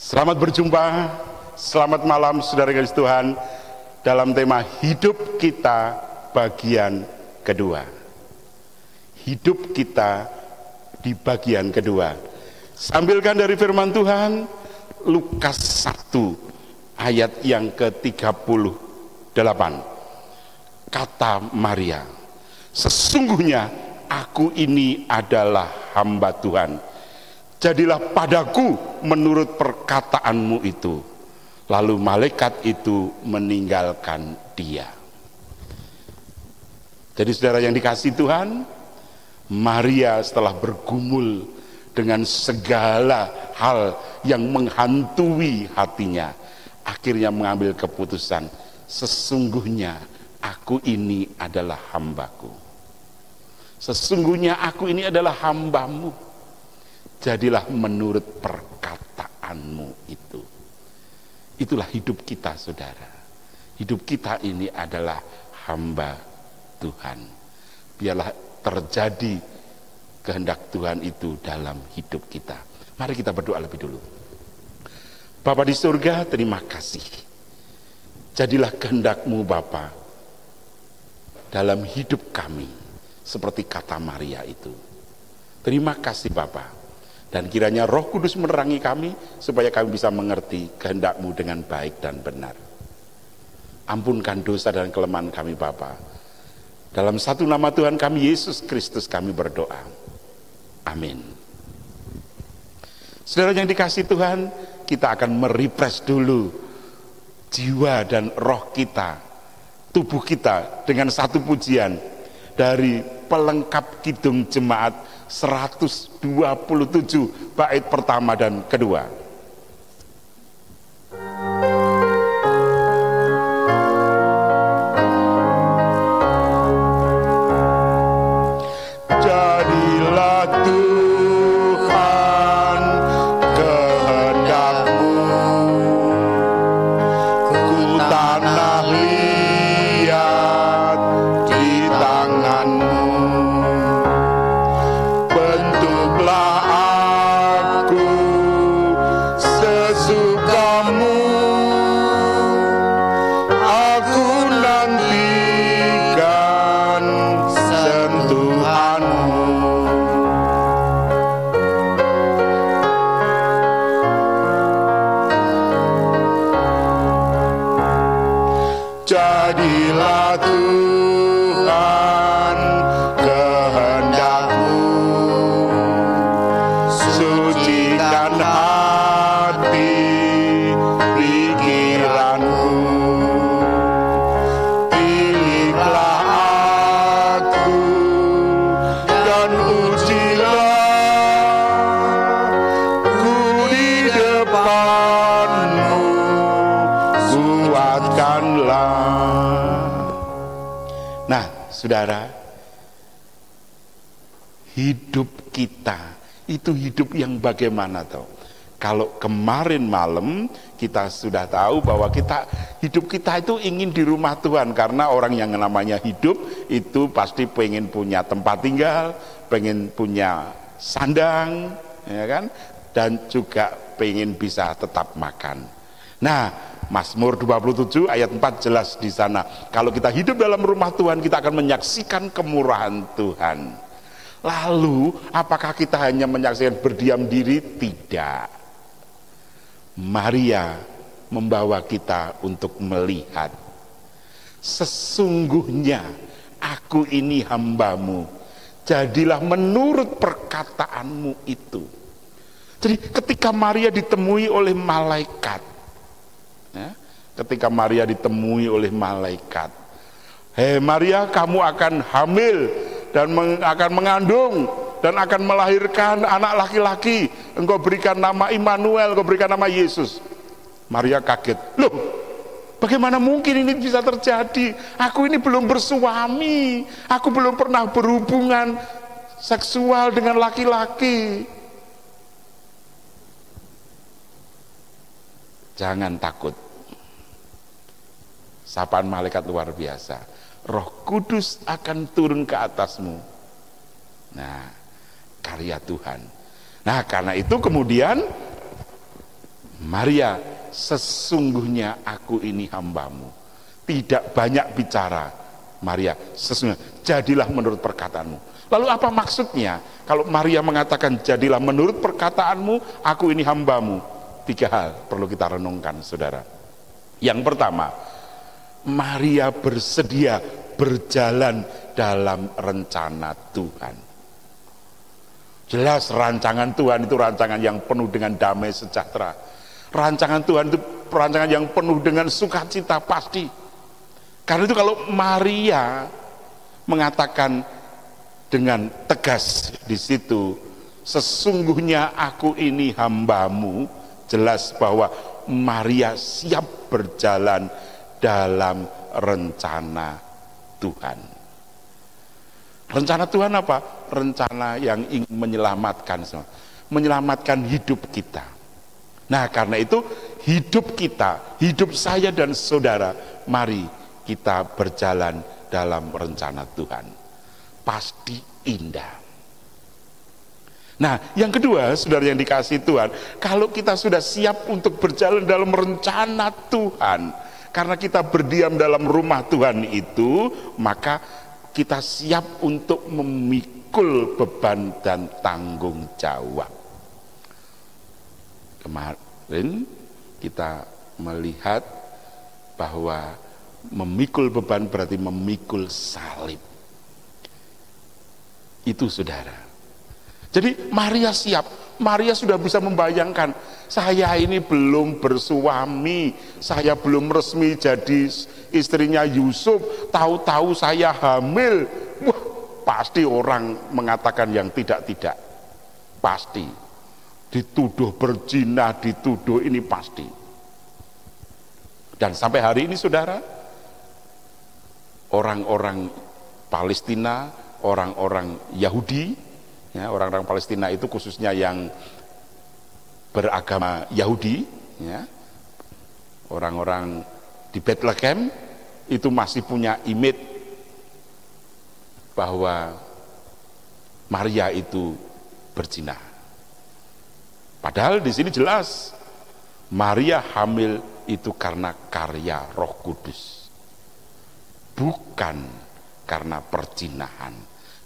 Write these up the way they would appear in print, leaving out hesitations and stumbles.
Selamat berjumpa, selamat malam saudara kasih Tuhan dalam tema hidup kita bagian kedua. Hidup kita di bagian kedua. Sambilkan dari firman Tuhan Lukas 1 ayat yang ke-38. Kata Maria, sesungguhnya aku ini adalah hamba Tuhan. Jadilah padaku menurut perkataanmu itu. Lalu malaikat itu meninggalkan dia. Jadi saudara yang dikasihi Tuhan, Maria setelah bergumul dengan segala hal yang menghantui hatinya, akhirnya mengambil keputusan, sesungguhnya aku ini adalah hambaku. Sesungguhnya aku ini adalah hambamu. Jadilah menurut perkataanmu itu. Itulah hidup kita saudara. Hidup kita ini adalah hamba Tuhan. Biarlah terjadi kehendak Tuhan itu dalam hidup kita. Mari kita berdoa lebih dulu. Bapa di surga, terima kasih. Jadilah kehendak-Mu Bapa dalam hidup kami. Seperti kata Maria itu. Terima kasih Bapa. Dan kiranya Roh Kudus menerangi kami supaya kami bisa mengerti kehendak-Mu dengan baik dan benar. Ampunkan dosa dan kelemahan kami Bapa. Dalam satu nama Tuhan kami Yesus Kristus kami berdoa. Amin. Saudara yang dikasihi Tuhan, kita akan merefresh dulu jiwa dan roh kita, tubuh kita dengan satu pujian dari pelengkap kidung jemaat 127 bait pertama dan kedua. Jadilah Tuhan kehendak-Mu, ku tanah liat di tangan-Mu. Bentuklah aku sesuka-Mu, aku nantikan sentuhan-Mu. Jadilah Tuhan kehendak-Mu, sucikan hati pikiranku. Pilihlah aku dan ujilah ku di depan-Mu, kuatkanlah. Nah saudara, hidup kita itu hidup yang bagaimana toh? Kalau kemarin malam kita sudah tahu bahwa hidup kita itu ingin di rumah Tuhan, karena orang yang namanya hidup itu pasti pengen punya tempat tinggal, pengen punya sandang, ya kan? Dan juga pengen bisa tetap makan. Nah, Mazmur 27 ayat 4 jelas di sana. Kalau kita hidup dalam rumah Tuhan, kita akan menyaksikan kemurahan Tuhan. Lalu, apakah kita hanya menyaksikan berdiam diri? Tidak. Maria membawa kita untuk melihat. Sesungguhnya aku ini hamba-Mu. Jadilah menurut perkataanmu itu. Jadi ketika Maria ditemui oleh malaikat, ya, ketika Maria ditemui oleh malaikat, hei Maria, kamu akan hamil dan akan mengandung dan akan melahirkan anak laki-laki, engkau berikan nama Immanuel, engkau berikan nama Yesus. Maria kaget, loh bagaimana mungkin ini bisa terjadi? Aku ini belum bersuami, aku belum pernah berhubungan seksual dengan laki-laki. Jangan takut. Sapaan malaikat luar biasa. Roh Kudus akan turun ke atasmu. Nah, karya Tuhan. Nah, karena itu kemudian Maria, sesungguhnya aku ini hambamu, tidak banyak bicara. Maria, sesungguhnya, jadilah menurut perkataanmu. Lalu apa maksudnya kalau Maria mengatakan jadilah menurut perkataanmu, aku ini hambamu? 3 hal perlu kita renungkan, saudara. Yang pertama, Maria bersedia berjalan dalam rencana Tuhan. Jelas rancangan Tuhan itu rancangan yang penuh dengan damai sejahtera. Rancangan Tuhan itu rancangan yang penuh dengan sukacita, pasti. Karena itu kalau Maria mengatakan dengan tegas di situ, sesungguhnya aku ini hambamu, jelas bahwa Maria siap berjalan dalam rencana Tuhan. Rencana Tuhan apa? Rencana yang ingin menyelamatkan hidup kita. Nah, karena itu hidup kita, hidup saya dan saudara, mari kita berjalan dalam rencana Tuhan. Pasti indah. Nah, yang kedua, saudara yang dikasihi Tuhan, kalau kita sudah siap untuk berjalan dalam rencana Tuhan, karena kita berdiam dalam rumah Tuhan itu, maka kita siap untuk memikul beban dan tanggung jawab. Kemarin kita melihat bahwa memikul beban berarti memikul salib. Itu saudara. Jadi Maria siap. Maria sudah bisa membayangkan, saya ini belum bersuami, saya belum resmi jadi istrinya Yusuf, tahu-tahu saya hamil. Wah, pasti orang mengatakan yang tidak-tidak. Pasti. Dituduh berzina, dituduh ini pasti. Dan sampai hari ini saudara, orang-orang Palestina, orang-orang Yahudi, ya, orang-orang Palestina itu khususnya yang beragama Yahudi, ya, orang-orang di Bethlehem itu masih punya image bahwa Maria itu berzina. Padahal di sini jelas Maria hamil itu karena karya Roh Kudus, bukan karena perzinahan,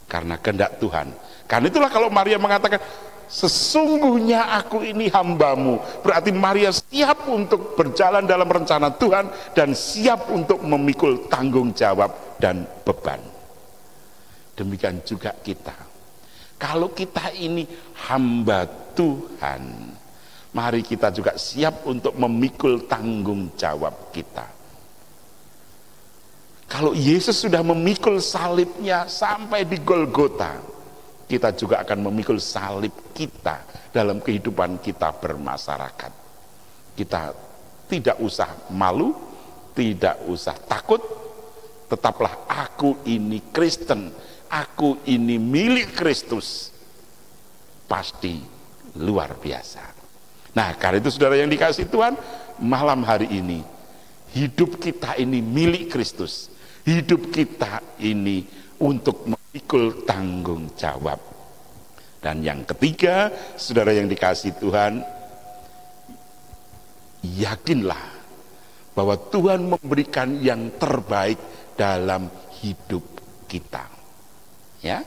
karena kehendak Tuhan. Karena itulah kalau Maria mengatakan sesungguhnya aku ini hambamu, berarti Maria siap untuk berjalan dalam rencana Tuhan dan siap untuk memikul tanggung jawab dan beban. Demikian juga kita. Kalau kita ini hamba Tuhan, mari kita juga siap untuk memikul tanggung jawab kita. Kalau Yesus sudah memikul salibnya sampai di Golgota, kita juga akan memikul salib kita dalam kehidupan kita bermasyarakat. Kita tidak usah malu, tidak usah takut, tetaplah aku ini Kristen, aku ini milik Kristus. Pasti luar biasa. Nah, karena itu saudara yang dikasihi Tuhan, malam hari ini hidup kita ini milik Kristus. Hidup kita ini untuk memikul tanggung jawab. Dan yang ketiga, saudara yang dikasihi Tuhan, yakinlah bahwa Tuhan memberikan yang terbaik dalam hidup kita. Ya,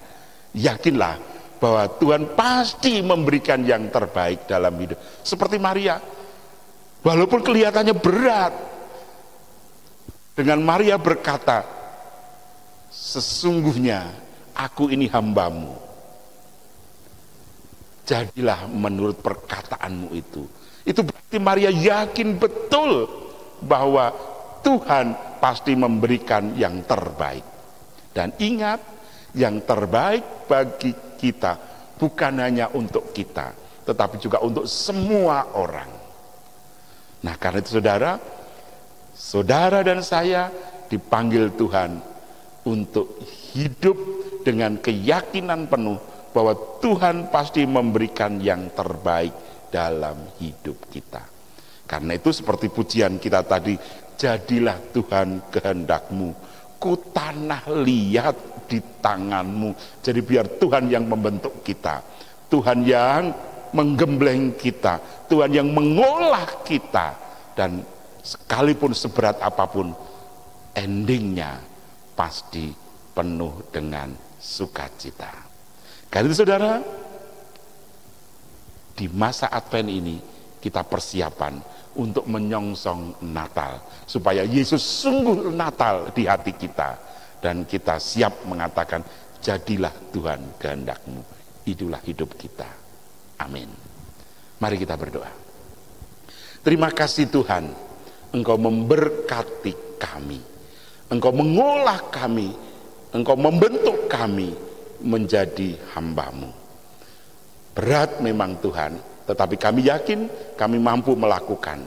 yakinlah bahwa Tuhan pasti memberikan yang terbaik dalam hidup. Seperti Maria, walaupun kelihatannya berat, dengan Maria berkata, sesungguhnya aku ini hambamu, jadilah menurut perkataanmu itu. Itu berarti Maria yakin betul bahwa Tuhan pasti memberikan yang terbaik. Dan ingat, yang terbaik bagi kita bukan hanya untuk kita, tetapi juga untuk semua orang. Nah, karena itu saudara dan saya dipanggil Tuhan untuk hidup dengan keyakinan penuh bahwa Tuhan pasti memberikan yang terbaik dalam hidup kita. Karena itu seperti pujian kita tadi, jadilah Tuhan kehendakmu, ku tanah liat di tanganmu. Jadi biar Tuhan yang membentuk kita, Tuhan yang menggembleng kita, Tuhan yang mengolah kita, dan sekalipun seberat apapun, endingnya pasti penuh dengan sukacita. Karena itu saudara, di masa Advent ini kita persiapan untuk menyongsong Natal, supaya Yesus sungguh Natal di hati kita, dan kita siap mengatakan, jadilah Tuhan kehendak-Mu, itulah hidup kita. Amin. Mari kita berdoa. Terima kasih Tuhan, Engkau memberkati kami, Engkau mengolah kami, Engkau membentuk kami menjadi hamba-Mu. Berat memang Tuhan, tetapi kami yakin kami mampu melakukan.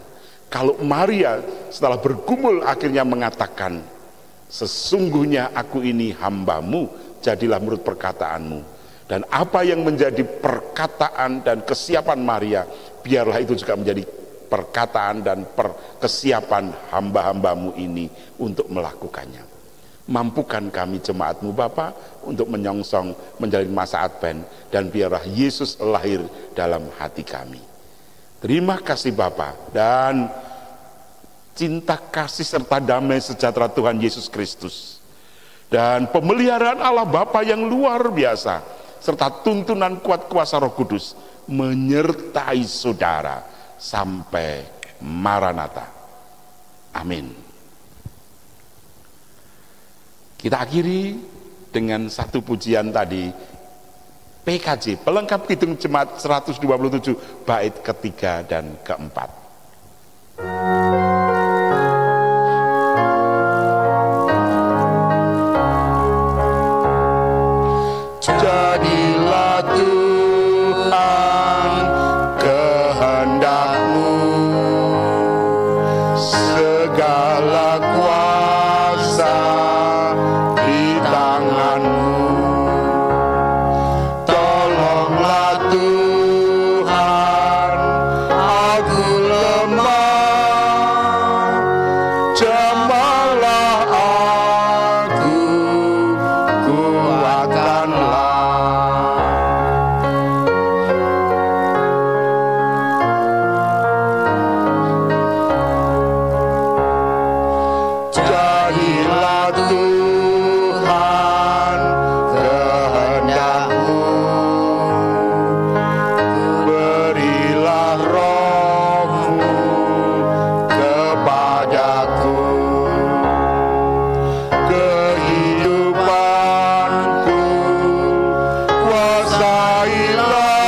Kalau Maria setelah bergumul akhirnya mengatakan, sesungguhnya aku ini hamba-Mu, jadilah menurut perkataan-Mu. Dan apa yang menjadi perkataan dan kesiapan Maria, biarlah itu juga menjadi perkataan dan kesiapan hamba-hamba-Mu ini untuk melakukannya. Mampukan kami jemaat-Mu Bapa untuk menyongsong menjalani masa Advent, dan biarlah Yesus lahir dalam hati kami. Terima kasih Bapa, dan cinta kasih serta damai sejahtera Tuhan Yesus Kristus dan pemeliharaan Allah Bapa yang luar biasa serta tuntunan kuat kuasa Roh Kudus menyertai saudara sampai Maranatha. Amin. Kita akhiri dengan satu pujian tadi, PKJ, pelengkap Kidung Jemaat 127, bait ketiga dan keempat. Jadilah Tuhan kehendak-Mu, segala kuasa di tangan-Mu. Tolonglah Tuhan, aku lemah, jamahlah aku, kuatkanlah. Jadilah Tuhan kehendak-Mu, berilah Roh-Mu kepadaku, kehidupanku kuasailah,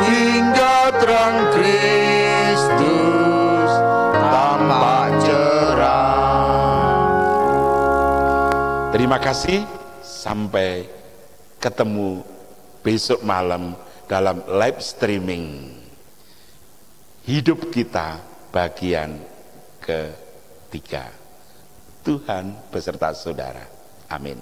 hingga terang Kristus tampak cerah. Terima kasih, sampai ketemu besok malam dalam live streaming Hidup Kita bagian ketiga. Tuhan beserta saudara. Amin.